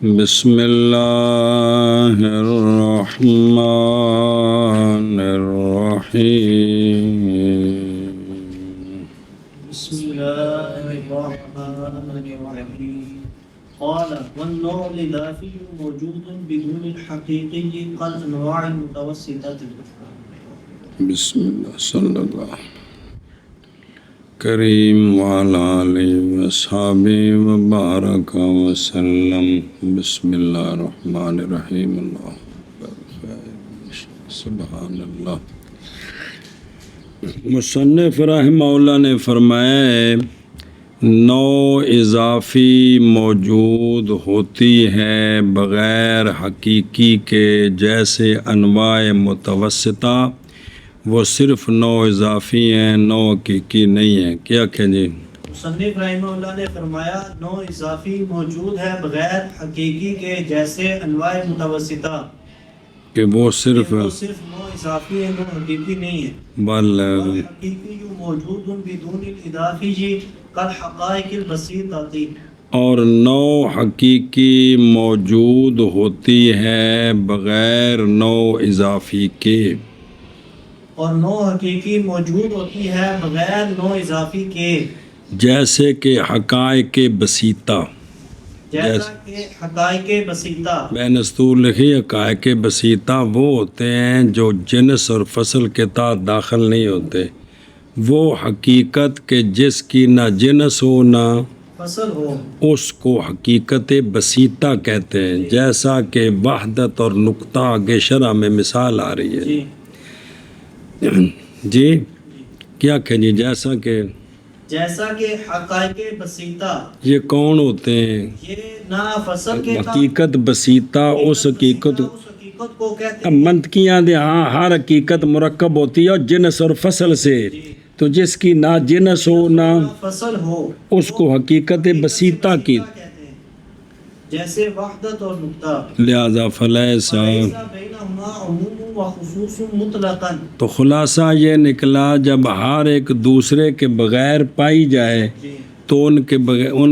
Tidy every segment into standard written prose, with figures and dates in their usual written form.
بسم اللہ الرحمن الرحیم بسم اللہ الرحمن الرحیم قال والنوع الاضافی موجود بدون الحقیقی كالانواع المتوسطة. بسم اللہ صلی اللہ کریم وعلی آلہ واصحابہ وبارک وسلم. بسم اللہ الرحمن الرحیم. سبحان اللہ. مصنف رحمہ اللہ نے فرمایا ہے نوع اضافی موجود ہوتی ہے بغیر حقیقی کے، جیسے انواع متوسطہ وہ صرف نوع اضافی ہیں، نوع حقیقی نہیں ہیں. کیا کہیں جی؟ مصنف رحمہ اللہ نے فرمایا نوع اضافی موجود ہے بغیر حقیقی کے، جیسے انواع متوسطہ کہ وہ صرف نوع اضافی ہے، نوع حقیقی نہیں ہے. بل حقیقی موجود بدون الاضافی كالحقائق البسيطة. اور نوع حقیقی موجود ہوتی ہے بغیر نوع اضافی کے، اور نوع حقیقی موجود ہوتی ہے بغیر نوع اضافی کے، جیسے کہ حقائق بسیطہ. جیسا کہ حقائق بسیطہ. میں نے اسطول لکھی حقائق بسیطہ وہ ہوتے ہیں جو جنس اور فصل کے تحت داخل نہیں ہوتے. وہ حقیقت کے جس کی نہ جنس ہو نہ فصل ہو، اس کو حقیقت بسیطہ کہتے ہیں. جیسا کہ وحدت اور نقطہ آگے شرح میں مثال آ رہی ہے. جی جی کیا کہ جی؟ جیسا کہ حقائق بسیطہ یہ کون ہوتے ہیں؟ یہ نہ فصل کے حقیقت بسیطہ اس حقیقت کو کہتے ہیں. منطقیاں دے ہاں ہر حقیقت مرکب ہوتی ہے اور جنس اور فصل سے، تو جس کی نہ جنس ہو نہ فصل ہو اس کو حقیقت بسیطہ کی. کہتے ہیں. جیسے وحدت اور نقطہ. لہذا فلیسا بینہما عموم و خصوص مطلقاً. تو خلاصہ یہ نکلا جب ہر ایک دوسرے کے بغیر پائی جائے تو ان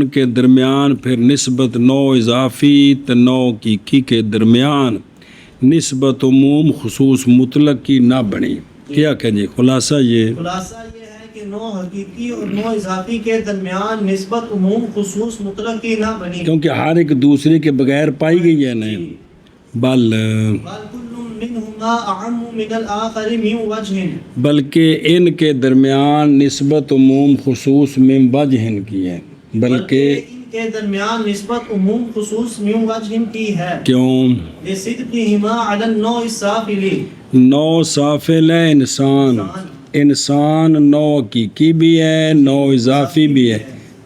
کے درمیان پھر نسبت نوع اضافی تو نوع حقیقی کے درمیان نسبت عموم خصوص مطلق کی نہ بنی. کیا کہ جی؟ خلاصہ یہ ہے کہ نوع حقیقی اور نوع اضافی کے درمیان نسبت عموم خصوص مطلق کی نہ بنی، کیونکہ ہر ایک دوسرے کے بغیر پائی گئی ہے نا. بلکہ ان کے درمیان نسبت عموم خصوص من وجہ کی ہے. بلکہ ان کے درمیان نسبت عموم خصوص من وجہ کی ہے. کیوں؟ لصدقہما علی النوع السافل. نوع سافل ہے انسان نوع حقیقی بھی ہے، نوع اضافی بھی ہے.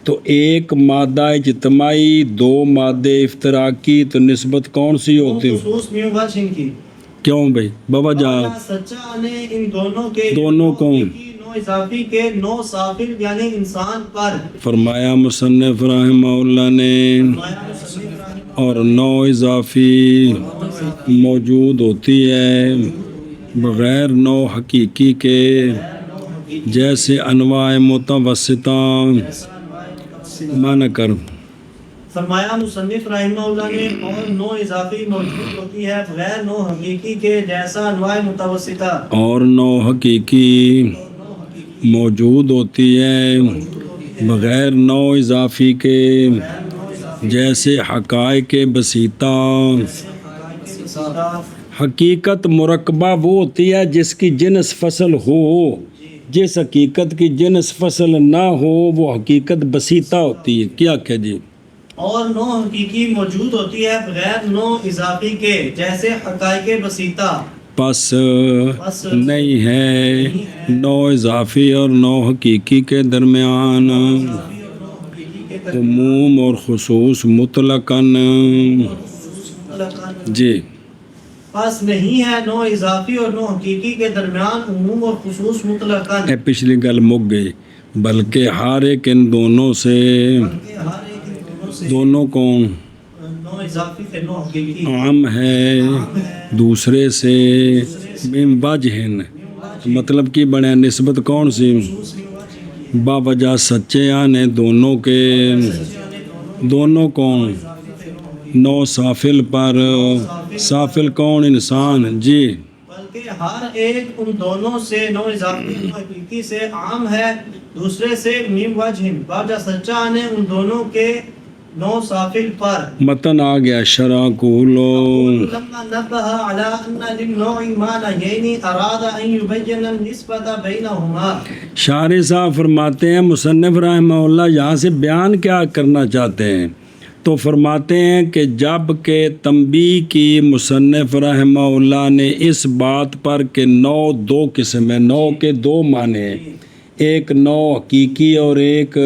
تو ایک مادہ اجتماعی، دو مادے افطراکی، تو نسبت کون سی ہوتی ہے؟ خصوص من وجہ کی. کیوں بھائی بابا جان؟ سچا نے ان دونوں کو نوع اضافی کے نوع سافل یعنی انسان پر فرمایا مصنف رحمہ اللہ نے. اور نوع اضافی موجود ہوتی ہے بغیر نوع حقیقی کے، جیسے انواع متوسطہ. معنی کر. فرمایا مصنف رحمہ اللہ نے اور نوع اضافی موجود ہوتی ہے بغیر نوع حقیقی کے، جیسا انواع متوسطہ. اور نوع حقیقی موجود ہوتی ہے بغیر نوع اضافی کے، جیسے حقائق بسیطہ. حقیقت مرکبہ وہ ہوتی ہے جس کی جنس فصل ہو. جس حقیقت کی جنس فصل نہ ہو وہ حقیقت بسیطہ ہوتی ہے. کیا کہ جی؟ اور نوع حقیقی موجود ہوتی ہے بغیر نوع اضافی کے، جیسے حقائق بسیطہ. پس نہیں ہے نوع اضافی اور نوع حقیقی کے درمیان عموم اور خصوص مطلقاً. جی پس نہیں ہے نوع اضافی اور نوع حقیقی کے درمیان عموم اور خصوص مطلقاً. پچھلی گل مک گئی. بلکہ ہر ایک ان دونوں سے دونوں کون عام ہے دوسرے سے من وجہ. مطلب کی بڑے نسبت کون سی؟ باوجہ سچے آنے دونوں کے. دونوں کون؟ نو سافل پر سافل کون انسان جی بلکہ ہر ایک ان دونوں سے نو اضافی نو حقیقی سے عام ہے دوسرے سے میم وجہ سچا نے ان دونوں کے نو سافل پر متن آ گیا شرع کولو لما نبہ علی ان للنوع ما نہینی اراد ان یبین النسبت بینہما شارح صاحب فرماتے ہیں مصنف رحمہ اللہ یہاں سے بیان کیا کرنا چاہتے ہیں تو فرماتے ہیں کہ جب کہ تنبیہ کی مصنف رحمہ اللہ نے اس بات پر کہ نو دو قسم ہے نو کے دو معنی ہیں ایک نو حقیقی اور ایک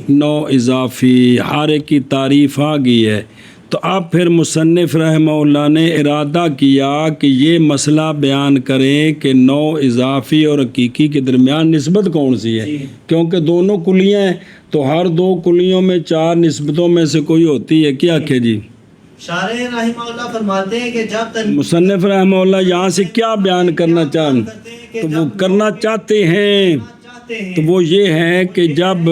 نو اضافی ہر ایک کی تعریف آ گئی ہے تو اب پھر مصنف رحمہ اللہ نے ارادہ کیا کہ یہ مسئلہ بیان کریں کہ نو اضافی اور حقیقی کے درمیان نسبت کون سی ہے کیونکہ دونوں کلیاں ہیں تو ہر دو کلیوں میں چار نسبتوں میں سے کوئی ہوتی ہے کیا کہ جی شارح رحمہ اللہ فرماتے ہیں کہ جب مصنف رحمہ اللہ یہاں سے کیا بیان کرنا تو وہ کرنا چاہتے ہیں تو وہ یہ ہے کہ جب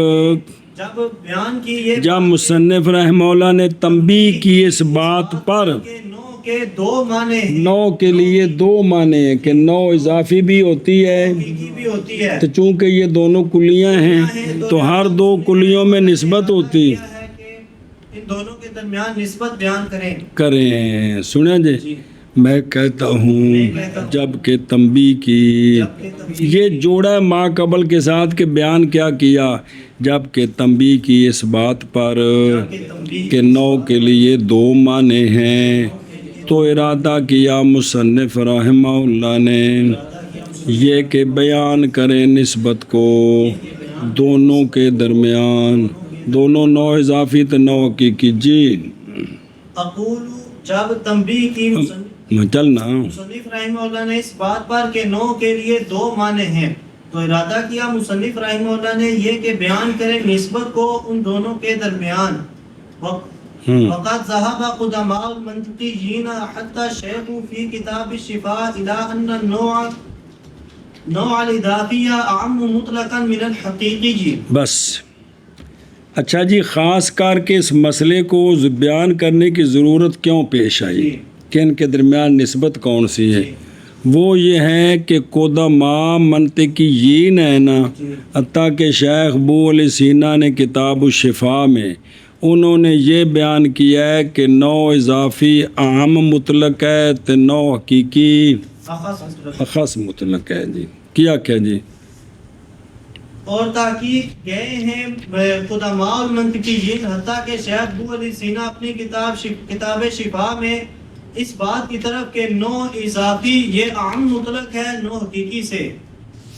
بیان کی یہ جب مصنف رحمہ اللہ نے تنبیہ کی اس بات پر نو کے دو معنی نو کے لیے دو معنی ہیں کہ نو اضافی بھی ہوتی ہے بھی ہوتی ہے تو چونکہ یہ دونوں کلیاں ہیں تو ہر دو کلیوں میں نسبت ہوتی ہے کہ ان دونوں کے درمیان نسبت بیان کریں سنیں جی میں کہتا ہوں جب کہ تنبیہ کی یہ جوڑا ما قبل کے ساتھ کہ بیان کیا جب کہ تنبیہ کی اس بات پر کہ نو کے لیے دو معنی ہیں تو ارادہ کیا مصنف رحمہ اللہ نے یہ کہ بیان کریں نسبت کو دونوں کے درمیان دونوں نو اضافی تو نو حقیقی جی اقول جب تنبیہ کی چلنا مصنف رحمہ اللہ نے اس بات پر کہ نو کے لیے دو معنی ہیں تو ارادہ کیا مصنف رحمہ اللہ نے یہ کہ بیان کرے نسبت کو ان دونوں کے درمیان وقت ذهب قدماء المنطقيين حتى الشيخ في كتاب الشفاء الى ان النوع الاضافي اعم مطلقا من الحقيقي بس اچھا جی خاص کر کے اس مسئلے کو بیان کرنے کی ضرورت کیوں پیش آئی کہ ان کے درمیان نسبت کون سی ہے وہ یہ ہے کہ قدماء منطقیین ہے نا حتیٰ کہ شیخ ابو علی سینا نے کتاب الشفاء میں انہوں نے یہ بیان کیا ہے کہ نو اضافی عام مطلق ہے تو نو حقیقی اخص مطلق ہے جی کیا جی اور تحقیق گئے ہیں قدماء المنطقیین حتیٰ کہ شیخ ابو علی سینا اپنی کتاب شفاء میں اس بات کی طرف کہ نو اضافی یہ عام مطلق ہے نو حقیقی سے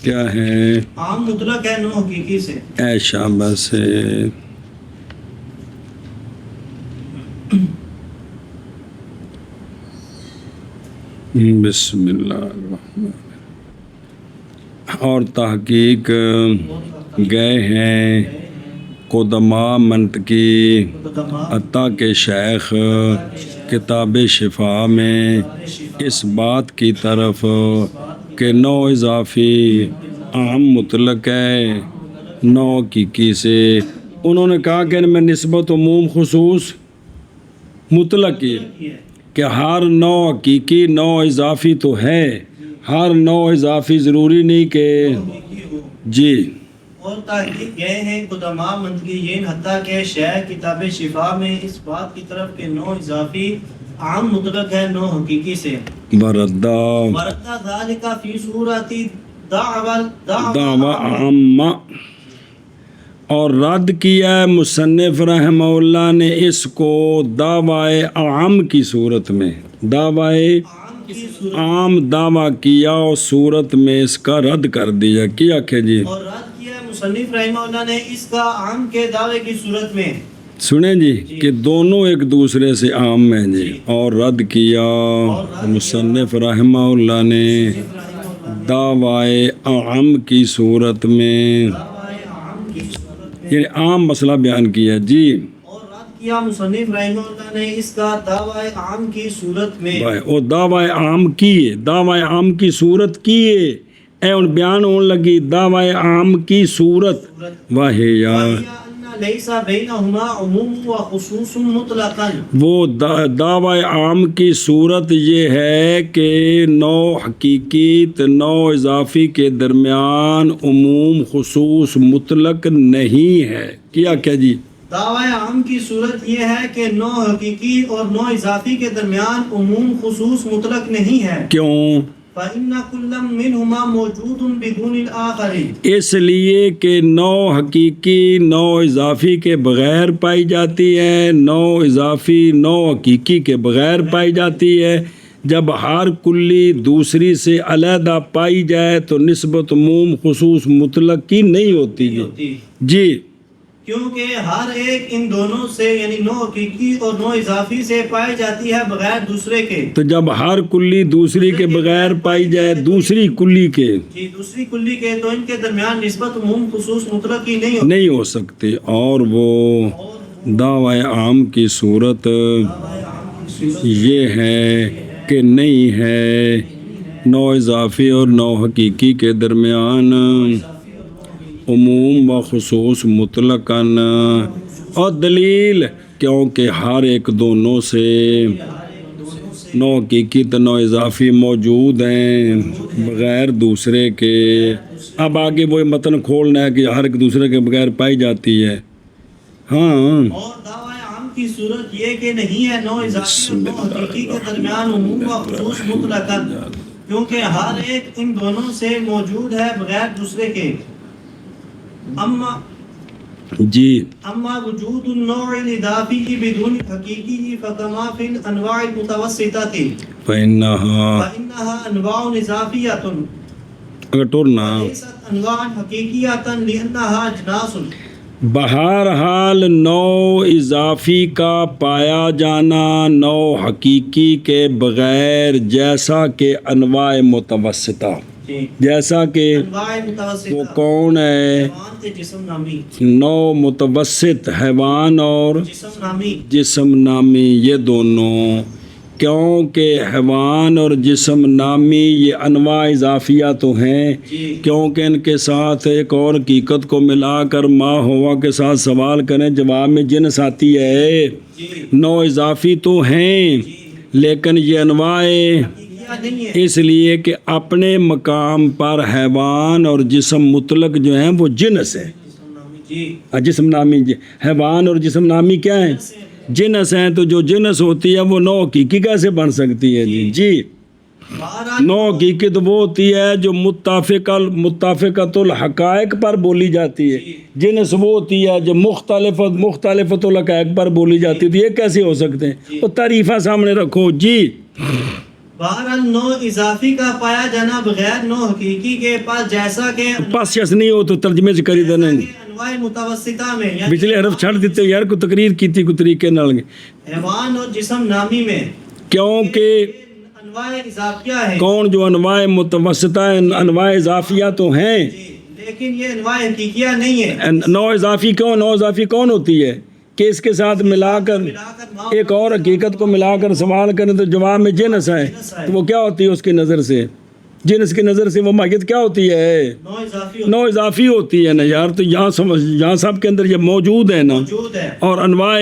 کیا ہے عام مطلق ہے نو حقیقی سے اے شاباش بسم اللہ الرحمن اور تحقیق گئے ہیں قدماء منطقی حتیٰ کہ شیخ کتاب شفاء میں اس بات کی طرف کہ نو اضافی عام مطلق ہے نو حقیقی سے انہوں نے کہا کہ ان میں نسبت عموم خصوص مطلق کی کہ ہر نو حقیقی نو اضافی تو ہے ہر نو اضافی ضروری نہیں کہ جی اور تحقیق گئے ہیں قدماء منطقیین حتیٰ کہ شیخ کتاب شفاء میں اس بات کی طرف کہ نو اضافی عام مطلق ہے نو حقیقی سے وردہ ذالک فی صورت دعوی عامہ اور رد کیا ہے مصنف رحمہ اللہ نے اس کو دعوی عام کی صورت میں دعوی عام دعویٰ کیا اور صورت میں اس کا رد کر دیا کیا کہ جی اور رد کیا مصنف رحمہ اللہ نے اس کا عام کے دعوے کی صورت میں سنیں جی کہ دونوں ایک دوسرے سے عام ہیں جی اور رد کیا مصنف رحمہ اللہ نے دعوی عام کی صورت میں یعنی عام مسئلہ بیان کیا جی اور رد کیا مصنف رحمہ اللہ نے اس کا دعوی عام کی صورت میں اور دعوی عام کیے دعوی عام کی صورت کیے اے ان بیان ہون لگی دعوی عام کی صورت واہ یا ليس بينهما عموم وخصوص مطلقا. وہ دعوی عام کی صورت یہ ہے کہ نوع حقیقی نوع اضافی کے درمیان عموم خصوص مطلق نہیں ہے. کیا جی؟ دعوی عام کی صورت یہ ہے کہ نوع حقیقی اور نوع اضافی کے درمیان عموم خصوص مطلق نہیں ہے. کیوں؟ فَإِنَّ كُلًّا مِّنْهُمَا مَوْجُودٌ بِدُونِ الْآخَرِ. اس لیے کہ نوع حقیقی نوع اضافی کے بغیر پائی جاتی ہے، نوع اضافی نوع حقیقی کے بغیر پائی جاتی ہے. جب ہر کلی دوسری سے علیحدہ پائی جائے تو نسبت عموم خصوص مطلق کی نہیں ہوتی ہے. جی، کیونکہ ہر ایک ان دونوں سے یعنی نوع حقیقی اور نوع اضافی سے پائی جاتی ہے بغیر دوسرے کے. تو جب ہر کلی دوسری کے بغیر پائی جائے دوسری کلی کے جی دوسری کلی کے تو ان کے درمیان نسبت عموم خصوص مطلق کی نہیں ہوتی. نہیں ہو سکتے. اور وہ دعوی عام کی صورت یہ ہے کہ نہیں ہے نوع اضافی اور نوع حقیقی کے درمیان عموم و خصوص مطلقاً. اور دلیل کیونکہ ہر ایک دونوں سے نوع حقیقی تو نوع اضافی موجود ہیں بغیر دوسرے کے. اب آگے وہ متن کھولنا ہے کہ ہر ایک دوسرے کے بغیر پائی جاتی ہے. ہاں، اور دعوی عام کی صورت یہ کہ نہیں ہے نوع اضافی اور نوع حقیقی کے درمیان عموم و خصوص مطلقاً کیونکہ ہر ایک ان دونوں سے موجود ہے بغیر دوسرے کے. اما وجود النوع الاضافی بدون حقیقی فکما فی الانواع المتوسطۃ فإنها انواع اضافیۃ وليست انواع حقیقیۃ لأنها اجناس. بہرحال نوع اضافی کا پایا جانا نوع حقیقی کے بغیر جیسا کہ انواع متوسطہ، جیسا کہ وہ کون ہے؟ نوع متوسط حیوان اور جسم نامی. یہ دونوں کیونکہ حیوان اور جسم نامی یہ انواع اضافیہ تو ہیں کیونکہ ان کے ساتھ ایک اور حقیقت کو ملا کر ما ہوا کے ساتھ سوال کریں جواب میں جنس آتی ہے. نوع اضافی تو ہیں لیکن یہ انواع اس لیے کہ اپنے مقام پر حیوان اور جسم مطلق جو ہیں وہ جنس ہے. جسم نامی حیوان اور جسم نامی کیا ہیں؟ جنس ہیں. تو جو جنس ہوتی ہے وہ نوع حقیقی کیسے بن سکتی ہے؟ جی نوع حقیقی تو وہ ہوتی ہے جو متفقۃ الحقائق پر بولی جاتی ہے. جنس وہ ہوتی ہے جو مختلفۃ الحقائق پر بولی جاتی ہے. تو یہ کیسے ہو سکتے ہیں؟ وہ تعریفہ سامنے رکھو. جی بہرحال نوع اضافی کا پایا جانا بغیر نوع حقیقی کے پاس جیسا کہ پاس یس نہیں ہو تو ترجمے سے کری دینا انواع متوسطہ میں پچھلے حرف چھڑ دیتے یار کو تقریر کی تھی کو طریقے نہ لگے حیوان اور جسم نامی میں کیونکہ انواع اضافیہ ہے. کون جو انواع متوسطہ انواع اضافیہ تو ہیں لیکن یہ انواع حقیقیہ نہیں ہے. نوع اضافی کون ہوتی ہے کہ اس کے ساتھ ملا کر ایک اور حقیقت کو ملا کر سوال کریں تو جواب میں جنس ہے. تو وہ کیا ہوتی ہے اس کی نظر سے؟ جنس کی نظر سے وہ ماہیت کیا ہوتی ہے؟ نوع اضافی ہوتی ہے نا یار. تو یہاں سب کے اندر یہ موجود ہے نا. اور انواع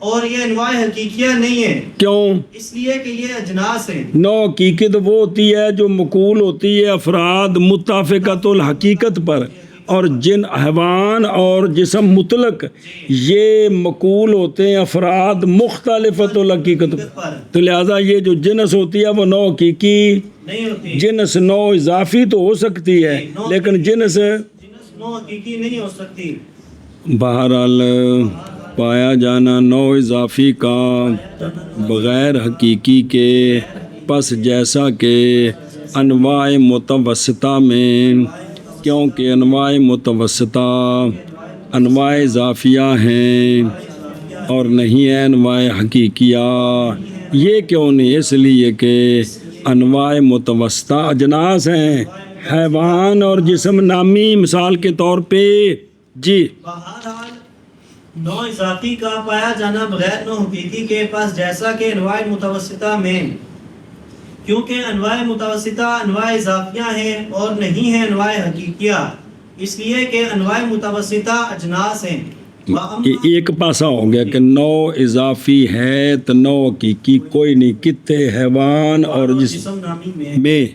اور یہ انواع حقیقیہ نہیں ہے. کیوں؟ اس لیے کہ یہ اجناس ہیں. نوع حقیقی تو وہ ہوتی ہے جو مقول ہوتی ہے افراد متفقۃ الحقیقت پر اور جن حیوان اور جسم مطلق یہ مقول ہوتے ہیں افراد مختلفۃ الحقیقت پر. تو لہٰذا یہ جو جنس ہوتی ہے وہ نوع حقیقی نہیں ہوتی. جنس نوع اضافی تو ہو سکتی ہے لیکن جنس نوع حقیقی نہیں ہو سکتی. بہرحال پایا جانا نوع اضافی کا بغیر حقیقی کے پس جیسا کہ انواع متوسطہ میں کیونکہ انواع متوسطہ انواع اضافیہ ہیں اور نہیں ہے انواع حقیقیہ. یہ کیوں نہیں؟ اس لیے کہ انواع متوسطہ اجناس ہیں حیوان اور جسم نامی مثال کے طور پہ. جی بہرحال نوع اضافی کا پایا جانا بغیر نوع حقیقی کے پاس جیسا کہ انواع متوسطہ میں کیونکہ انواع متوسطہ انواع اضافیہ ہیں اور نہیں ہیں انواع حقیقیہ. اس لیے کہ انواع متوسطہ اجناس ہیں ایک پاسا ہو گیا کہ نو اضافی ہے تو نو حقیقی کوئی نہیں، کتے حیوان اور جسم نامی میں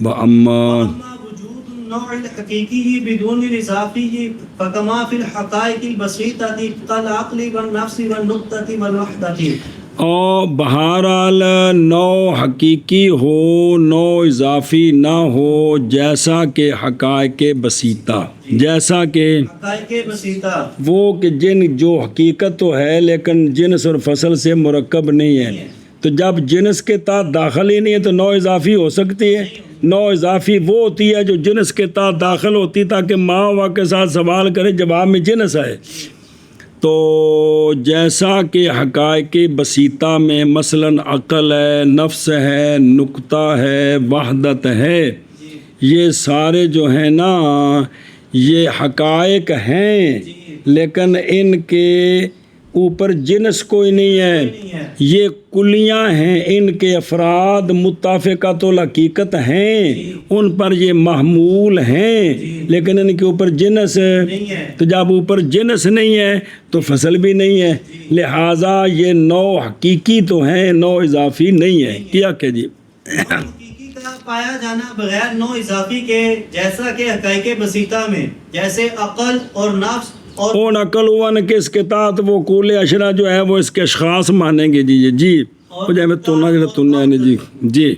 وَأَمَّا اما وجود النوع الحقیقی بدون الاضافی فکما فی الحقائق البسیطہ کالعقل والنفس والنقطہ والوحدہ. اور بہرحال نو حقیقی ہو نو اضافی نہ ہو، جیسا کہ حقائق بسیطہ، جیسا کہ حقائق بسیطہ وہ کہ جو حقیقت تو ہے لیکن جنس اور فصل سے مرکب نہیں ہے، تو جب جنس کے تحت داخل ہی نہیں ہے تو نو اضافی ہو سکتی ہے؟ نو اضافی وہ ہوتی ہے جو جنس کے تحت داخل ہوتی تاکہ ماں ہوا کے ساتھ سوال کرے، جواب میں جنس ہے. تو جیسا کہ حقائق بسیطہ میں مثلاً عقل ہے، نفس ہے، نقطہ ہے، وحدت ہے، یہ سارے جو ہیں نا یہ حقائق ہیں لیکن ان کے اوپر جنس کوئی نہیں ہے، یہ کلیاں ہیں، ان کے افراد متفقۃ الحقیقت ہیں، ان پر یہ محمول ہیں لیکن ان کے اوپر جنس تو جب اوپر جنس نہیں ہے تو فصل بھی نہیں ہے، لہٰذا یہ نو حقیقی تو ہیں، نو اضافی نہیں ہے. کیا کہ جی حقیقی کا پایا جانا بغیر نو اضافی کے، جیسا کہ حقائق بسیطہ میں جیسے عقل اور نفس اور اون عقل ون کے اس کے تحت وہ کول اشرا جو ہے وہ اس کے اشخاص مانیں گے. جی جی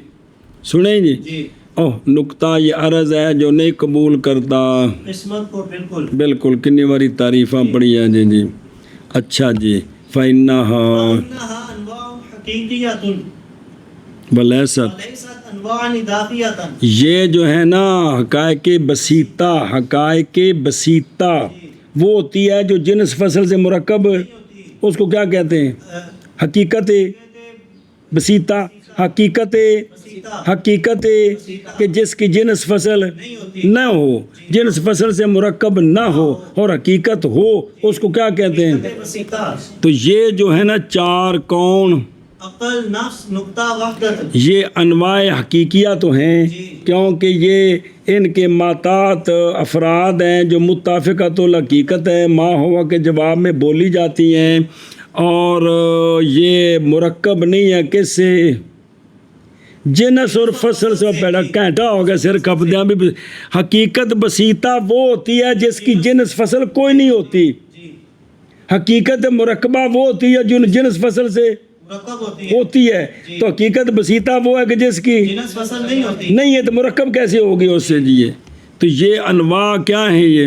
سنیں جی اوہ نقطہ یہ عرض ہے جو نہیں قبول کرتا قسمت کو بالکل بالکل کنی باری تعریفاں پڑھی ہیں. جی اچھا جی فَإِنَّهَا انواع حقیقیۃ وَلَيْسَتْ ولیست انواع اضافیۃ. یہ جو ہے نا حقائق بسیطہ، حقائق بسیطہ وہ ہوتی ہے جو جنس فصل سے مرکب، اس کو کیا کہتے ہیں؟ حقیقت بسیطہ. حقیقت کہ جس کی جنس فصل نہ ہو، جنس فصل سے مرکب نہ ہو اور حقیقت ہو، اس کو کیا کہتے ہیں؟ بسیطہ. تو یہ جو ہے نا چار کون عقل، نفس، نقطہ، وحدت، یہ انواع حقیقیہ تو ہیں کیونکہ یہ ان کے ماتات افراد ہیں جو متفقۃ الحقیقت ہیں، ما ہوا کے جواب میں بولی جاتی ہیں، اور یہ مرکب نہیں ہے کس سے؟ جنس اور فصل سے. پہلا گھنٹہ ہو گیا سر کپدیاں بھی. حقیقت بسیطہ وہ ہوتی ہے جس کی جنس فصل کوئی نہیں ہوتی، حقیقت مرکبہ وہ ہوتی ہے جو جنس فصل سے مرکب ہوتی ہے. تو حقیقت بسیطہ وہ ہے کہ جس کی جنس فصل نہیں ہوتی. نہیں ہے تو مرکب کیسے ہوگی اس سے؟ جی تو یہ انواع کیا ہیں؟ یہ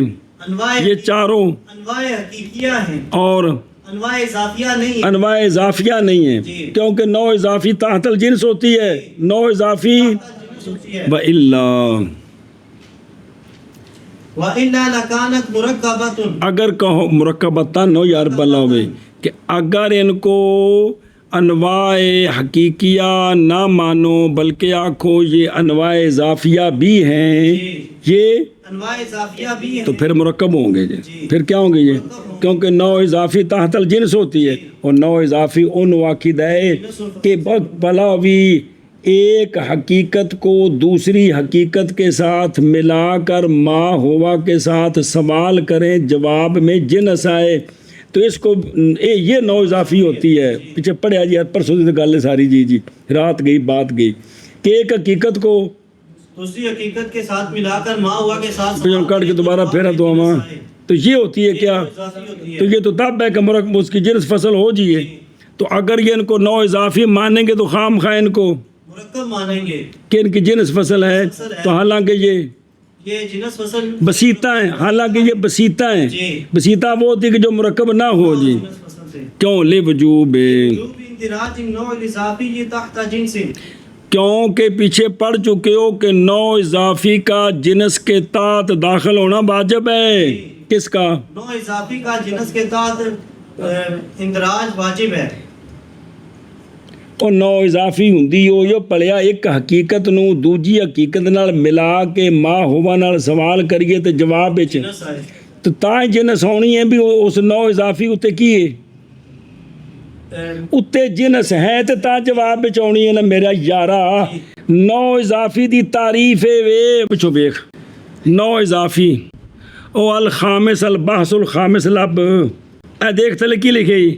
چاروں انواع حقیقیہ ہیں اور انواع اضافیہ نہیں. انواع اضافیہ نہیں ہیں کیونکہ نو اضافی تحت الجنس ہوتی ہے، نو اضافی وَإِلَّا وَإِلَّا لَكَانَتْ مُرَكَّبَةٌ. اگر کہو مرکبتاً ہو یار بلاوے کہ اگر ان کو انواع حقیقیہ نہ مانو بلکہ آنکھو یہ انواع اضافیہ بھی ہیں، یہ انواع اضافیہ بھی ہیں تو پھر مرکب ہوں گے. جی پھر کیا ہوں گے یہ؟ کیونکہ نو اضافی تحت الجنس ہوتی ہے اور نو اضافی ان واقع ہے کہ بلاوی ایک حقیقت کو دوسری حقیقت کے ساتھ ملا کر ما ہوا کے ساتھ سوال کریں، جواب میں جنس آئے تو اس کو یہ نو اضافی ہوتی ہے. پیچھے پڑھیا جی پرسوں سے گل ساری جی رات گئی بات گئی کہ ایک حقیقت کو دوسری حقیقت کے ساتھ ملا کر ما ہوا کے ساتھ کٹ کے دوبارہ پھیرا تو ہم تو یہ ہوتی ہے کیا؟ تو یہ تو تب ہے کہ مرکب اس کی جنس فصل ہو جائے. تو اگر یہ ان کو نو اضافی مانیں گے تو خام خواہ ان کو مرکب مانیں گے کہ ان کی جنس فصل ہے، تو حالانکہ یہ جنس فصل بسیطہ ہیں، حالانکہ یہ بسیطہ ہیں. بسیطہ وہ ہوتی ہے کہ جو مرکب نہ ہو. جی کیوں؟ لِوُجُوبِ اندراج النوع الاضافی تحت جنس. کیونکہ پیچھے پڑھ چکے ہو کہ نو اضافی کا جنس کے تحت داخل ہونا واجب ہے. کس کا؟ نو اضافی کا جنس کے تحت اندراج واجب ہے. اور نو اضافی ہوندی ہو یہ پڑھیا ایک حقیقت نو دوجی حقیقت نال ملا کے ما ہوا نال سوال کریے تو جواب وچ تو تاں جنس ہونی ہے بھی اس نو اضافی اتے کی ہے اتے جنس ہے تو تا جواب وچ آنی ہے نا میرا یارا. نو اضافی دی تعریف ہے وے پچھو ویکھ نو اضافی او الخامس البحث الخامس لب ਇਹ ਦੇਖ ਥੱਲੇ ਕੀ ਲਿਖਿਆ ਜੀ,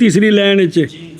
ਤੀਸਰੀ ਲਾਈਨ ਵਿੱਚ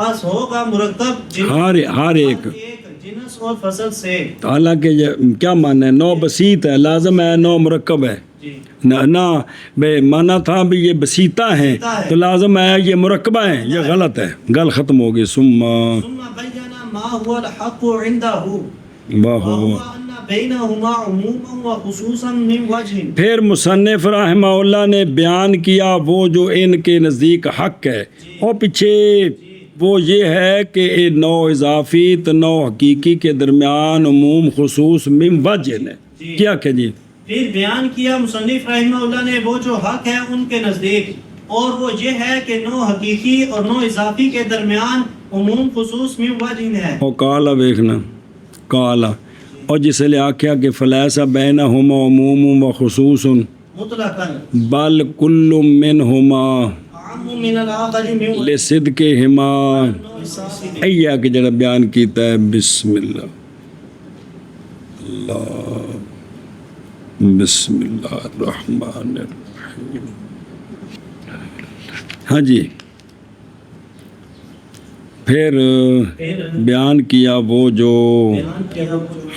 پاس ہوگا مرکب ہر ایک جنس اور فصل سے. حالانکہ یہ کیا معنی ہے؟ نو بسیط ہے، لازم ہے، نو مرکب ہے. جی نہ بے مانا تھا بھی یہ بسیطہ ہیں تو لازم ہے یہ مرکبہ ہیں، یہ غلط ہے، گل ختم ہوگی. ثم بین ما هو الحق عنده وهو ان بینهما عموما وخصوصا من وجه. پھر مصنف رحمہ اللہ نے بیان کیا وہ جو ان کے نزدیک حق ہے، اور پیچھے وہ یہ ہے کہ نو اضافی تو نو حقیقی کے درمیان عموم خصوص من وجہ ہے. کیا کہ جی پھر بیان کیا مصنف رحمہ اللہ نے وہ جو حق ہے ان کے نزدیک، اور وہ یہ ہے کہ نو حقیقی اور نو اضافی کے درمیان عموم خصوص من وجہ ہے. اور کالا دیکھنا کالا، اور جسے لے آکھیا کہ فلیسا بینہما عموم و خصوص مطلقاً بل کل منہما عام من الآخر من لصدقہما. ایا کہ جڑا بیان کیتا ہے بسم اللہ بسم اللہ الرحمن الرحیم. ہاں جی، پھر بیان کیا وہ جو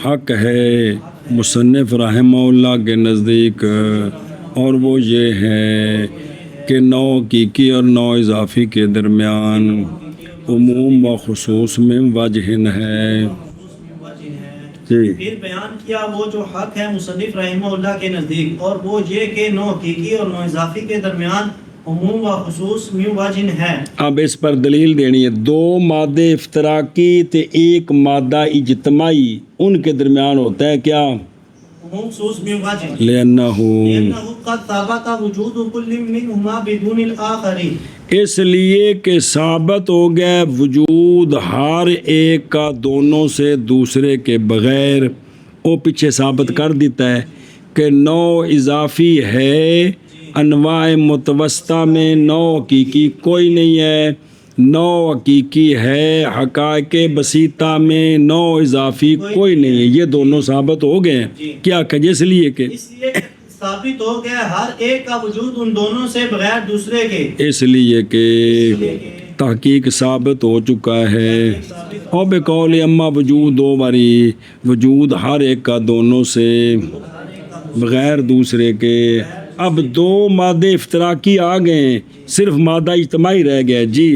حق ہے مصنف رحمہ اللہ کے نزدیک، اور وہ یہ ہے کہ نو حقیقی اور نو اضافی کے درمیان عموم و خصوص میں وجہ ہے. جی پھر بیان کیا وہ جو حق ہے مصنف رحمہ اللہ کے نزدیک، اور وہ یہ کہ نو حقیقی اور نو اضافی کے درمیان عموم و خصوص من وجہ ہے. اب اس پر دلیل دینی ہے. دو مادے افطراکی تے ایک مادہ اجتماعی، ان کے درمیان ہوتا ہے کیا؟ عموم خصوص من وجہ. لأنہ قد ثبت وجود کل منہما بدون الآخر. اس لیے کہ ثابت ہو گیا وجود ہر ایک کا دونوں سے دوسرے کے بغیر. وہ پیچھے ثابت کر دیتا ہے کہ نو اضافی ہے، انواع متوسطہ میں نو حقیقی کوئی نہیں ہے، نو حقیقی ہے حقائق بسیطہ میں، نو اضافی کوئی نہیں ہے. یہ دونوں ثابت ہو گئے ہیں. کیا کہ اس لیے کہ ثابت ہو گیا ہر ایک کا وجود ان دونوں سے بغیر دوسرے کے، اس لیے کہ تحقیق ثابت ہو چکا ہے. اور بقول اما وجود دو باری وجود ہر ایک کا دونوں سے بغیر دوسرے کے. اب دو مادے افطراکی آ گئے ہیں، صرف مادہ اجتماعی رہ گیا. جی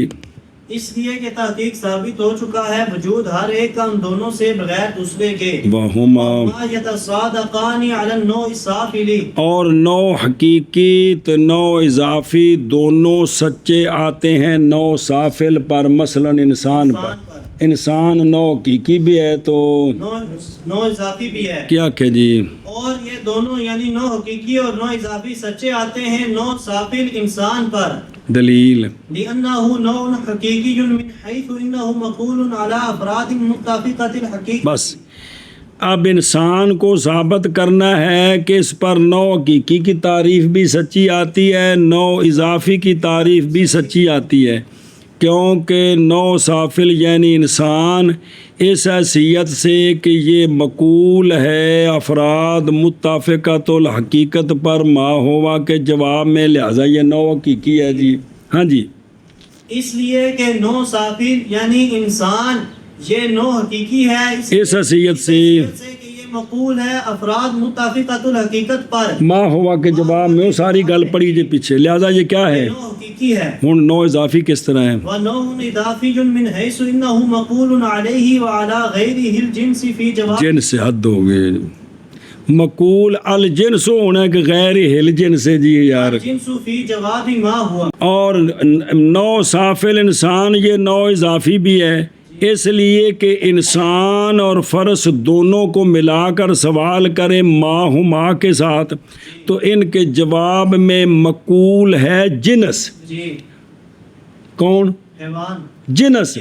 اس لیے کہ تحقیق ثابت ہو چکا ہے وجود ہر ایک کا ان دونوں سے بغیر دوسرے کے. وَهُمَا يَتَصَادَقَانِ عَلَى النَّوْعِ الصَّافِلِ. اور نو حقیقی تو نو اضافی دونوں سچے آتے ہیں نو صافل پر. مثلا انسان پر، انسان نو حقیقی بھی ہے تو نو اضافی بھی ہے. کیا کہ جی اور یہ دونوں یعنی نو حقیقی اور نو اضافی سچے آتے ہیں نو صافل انسان پر. دلیل لأنه نوع حقیقی من حیث انه مقول على افراد متفقة الحقیقت. بس اب انسان کو ثابت کرنا ہے کہ اس پر نو حقیقی کی تعریف بھی سچی آتی ہے، نو اضافی کی تعریف بھی سچی آتی ہے، کیونکہ نو صافل یعنی انسان اس حیثیت سے کہ یہ مقول ہے افراد متفقۃ الحقیقت پر ما ہوا کے جواب میں، لہذا یہ نو حقیقی ہے. جی ہاں جی، اس لیے کہ نو صافل یعنی انسان یہ نو حقیقی ہے اس حیثیت سے کہ یہ مقول ہے افراد متفقۃ الحقیقت پر ما ہوا کے جواب میں. وہ ساری گل پڑی جی پیچھے، لہذا یہ کیا ہے؟ نو حقیقی ہے. ہن نو اضافی کس طرح ہے؟ وَنَوْعٌ إِضَافِيٌّ مِّنْ حَيْثُ إِنَّهُ مَقُولٌ عَلَيْهِ وَعَلَى غَيْرِهِ الْجِنْسِ فِي جَوَابِ. جن سے حد ہو گئے، مقول الجنس ہونا کہ غیر ہل جنس ہے. جی یار، الجنس فی جواب ما ہوا. اور نو صافل انسان یہ نو اضافی بھی ہے، اس لیے کہ انسان اور فرس دونوں کو ملا کر سوال کریں ما ہما کے ساتھ تو ان کے جواب میں مقول ہے جنس. جی کون؟ حیوان. جنس.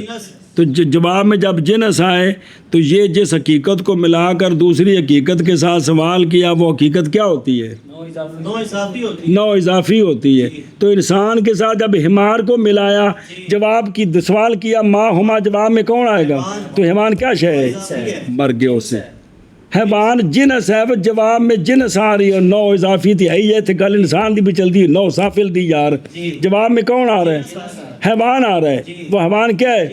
تو جواب میں جب جنس آئے تو یہ جس حقیقت کو ملا کر دوسری حقیقت کے ساتھ سوال کیا وہ حقیقت کیا ہوتی ہے؟ نو اضافی ہوتی ہے. نو اضافی ہوتی ہے. تو انسان کے ساتھ جب حمار کو ملایا، جواب کی سوال کیا ما ہما، جواب میں کون آئے گا؟ تو حیوان کیا شے ہے؟ مر گیا اس سے. حیوان جنس ہے وہ جواب میں جنس آ رہی ہے نو اضافی تھی ہے یہ تھی گل انسان دی بھی چلتی ہے نو سافل دی یار جواب میں کون آ رہا ہے حیوان آ رہا ہے وہ حیوان کیا ہے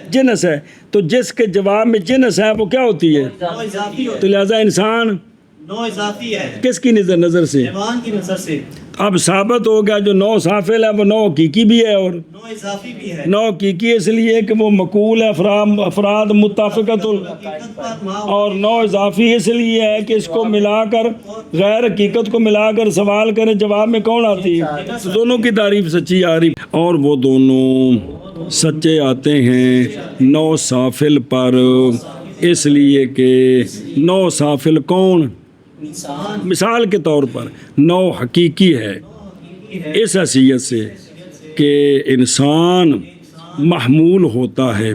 جنس ہے تو جس کے جواب میں جنس ہے وہ کیا ہوتی ہے نو اضافی تو لہذا انسان نو اضافی ہے کس کی نظر سے حیوان کی نظر سے اب ثابت ہو گیا جو نو سافل ہے وہ نو حقیقی بھی ہے اور نو اضافی بھی ہے نو حقیقی اس لیے کہ وہ مقول ہے افراد متفقت حقیقت پر ما اور نو اضافی اس لیے ہے کہ اس کو ملا کر غیر حقیقت کو ملا کر سوال کریں جواب میں کون آتی ہے تو دونوں کی تعریف سچی آ رہی اور وہ دونوں سچے آتے ہیں نو سافل پر اس لیے کہ نو سافل کون انسان مثال کے طور پر نو حقیقی ہے اس حیثیت سے کہ انسان محمول ہوتا ہے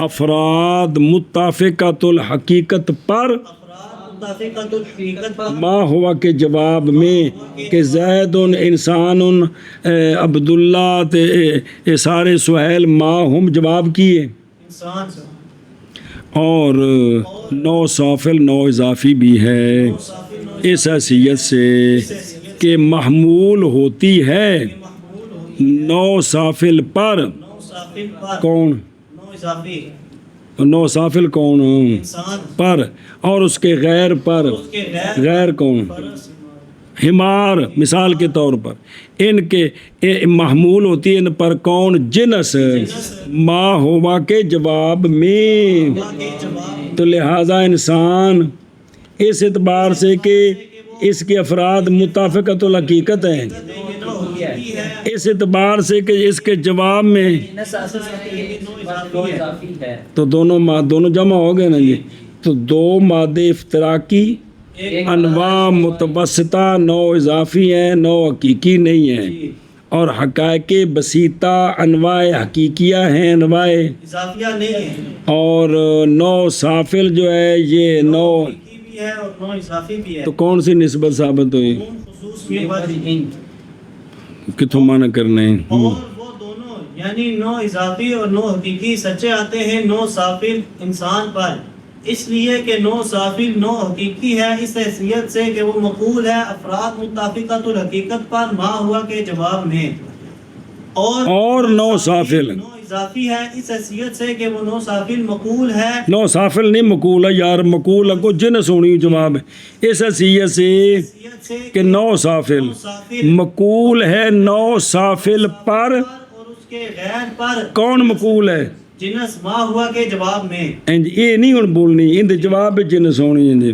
افراد متفقۃ الحقیقت پر متفقۃ الحقیقت پر ما ہوا کے جواب میں کہ زید انسان عبداللہ سارے سہیل ما ہم جواب کیے انسان سے اور نو سافل نو اضافی بھی ہے اس حیثیت سے کہ محمول ہوتی ہے نو سافل پر نو سافل پر کون نو اضافی نو سافل کون انسان پر اور اس کے غیر پر اس کے غیر غیر کون حمار مثال کے طور پر ان کے محمول ہوتی ہے ان پر کون جنس ما ہوا کے جواب میں کے جواب تو لہذا انسان اس اعتبار سے کہ اس کے افراد متفقۃ الحقیقت ہیں نو حقیقی ہے اس اعتبار سے کہ اس کے جواب میں نو اضافی ہے تو دونوں جمع ہو گئے نا جی تو دو مادے افتراقی انواع متوسطہ نو اضافی ہیں نو حقیقی نہیں ہیں اور حقائق بسیطہ انواع حقیقیہ ہیں انواع اضافیہ نہیں ہے اور نو سافل جو ہے یہ نو حقیقی بھی ہے اور نو اضافی بھی ہے تو کون سی نسبت ثابت ہوئی خصوص میں وجہ کتوں معنی کرنے ہیں اور وہ دونوں یعنی نو اضافی اور نو حقیقی سچے آتے ہیں نو سافل انسان پر اس لیے کہ نو سافل نو حقیقی ہے اس حیثیت سے کہ وہ مقول ہے افراد متفقۃ الحقیقت پر ما ہوا کے جواب میں اور نو سافل نو اضافی ہے اس حیثیت سے کہ وہ نو سافل مقول ہے نو سافل نہیں مقول ہے یار مقول ہے کو جنس ہونی جواب ہے اس حیثیت سے حیثیت سے کہ نو سافل سافل مقول ہے نو سافل پر اور اس کے غیر پر کون مقول ہے جنس ما ہوا کے جواب میں یہ نہیں ہن بولنی ان دے جواب جنس ہونی ہے